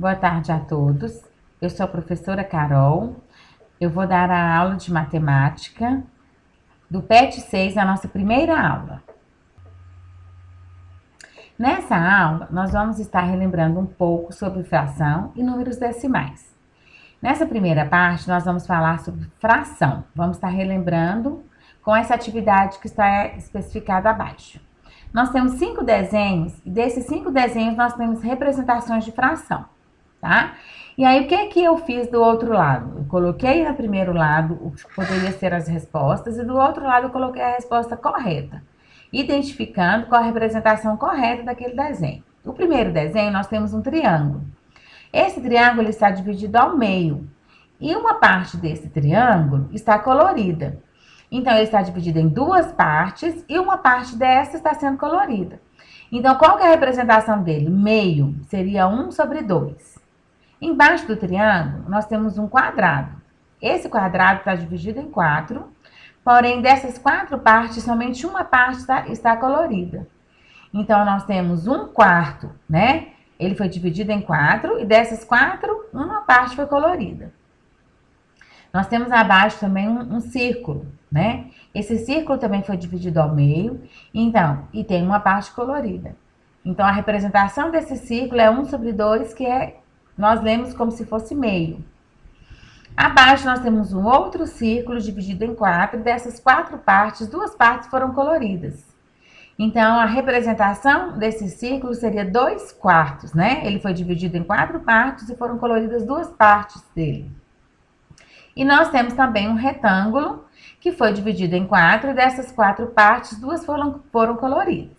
Boa tarde a todos. Eu sou a professora Carol. Eu vou dar a aula de matemática do PET 6, a nossa primeira aula. Nessa aula, nós vamos estar relembrando um pouco sobre fração e números decimais. Nessa primeira parte, nós vamos falar sobre fração. Vamos estar relembrando com essa atividade que está especificada abaixo. Nós temos 5 desenhos, e desses 5 desenhos nós temos representações de fração, tá? E aí, o que eu fiz do outro lado? Eu coloquei no primeiro lado o que poderia ser as respostas, e do outro lado eu coloquei a resposta correta, identificando qual a representação correta daquele desenho. No primeiro desenho, nós temos um triângulo. Esse triângulo está dividido ao meio, e uma parte desse triângulo está colorida. Então, ele está dividido em duas partes e uma parte dessa está sendo colorida. Então, qual que é a representação dele? Meio seria 1/2. Embaixo do triângulo, nós temos um quadrado. Esse quadrado está dividido em 4, porém, dessas 4 partes, somente uma parte está colorida. Então, nós temos 1/4, né? Ele foi dividido em 4 e dessas 4, uma parte foi colorida. Nós temos abaixo também um círculo, né? Esse círculo também foi dividido ao meio, então, e tem uma parte colorida. Então, a representação desse círculo é 1/2, que nós lemos como se fosse meio. Abaixo nós temos um outro círculo dividido em 4, e dessas 4 partes, 2 partes foram coloridas. Então, a representação desse círculo seria 2/4, né? Ele foi dividido em 4 partes e foram coloridas 2 partes dele. E nós temos também um retângulo que foi dividido em 4 e dessas 4 partes, 2 foram coloridas.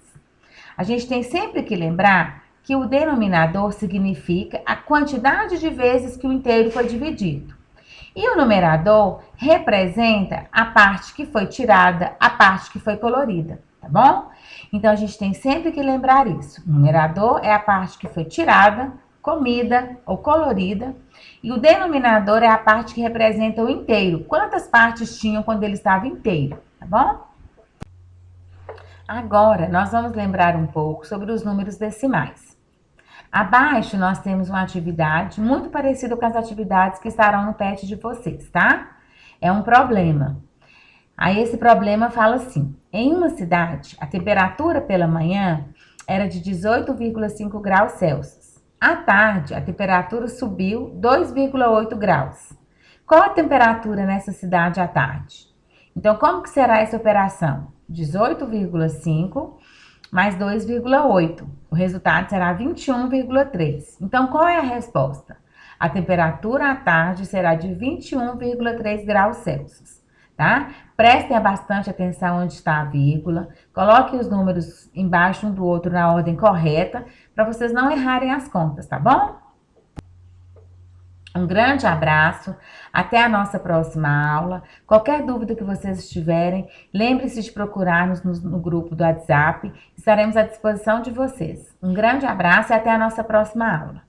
A gente tem sempre que lembrar que o denominador significa a quantidade de vezes que o inteiro foi dividido. E o numerador representa a parte que foi tirada, a parte que foi colorida, tá bom? Então, a gente tem sempre que lembrar isso. O numerador é a parte que foi tirada, comida ou colorida, e o denominador é a parte que representa o inteiro. Quantas partes tinham quando ele estava inteiro, tá bom? Agora, nós vamos lembrar um pouco sobre os números decimais. Abaixo, nós temos uma atividade muito parecida com as atividades que estarão no PET de vocês, tá? É um problema. Aí, esse problema fala assim: em uma cidade, a temperatura pela manhã era de 18,5 graus Celsius. À tarde, a temperatura subiu 2,8 graus. Qual a temperatura nessa cidade à tarde? Então, como que será essa operação? 18,5 mais 2,8. O resultado será 21,3. Então, qual é a resposta? A temperatura à tarde será de 21,3 graus Celsius, tá? Prestem bastante atenção onde está a vírgula. Coloquem os números embaixo um do outro na ordem correta, para vocês não errarem as contas, tá bom? Um grande abraço, até a nossa próxima aula. Qualquer dúvida que vocês tiverem, lembre-se de procurar-nos no grupo do WhatsApp, estaremos à disposição de vocês. Um grande abraço e até a nossa próxima aula.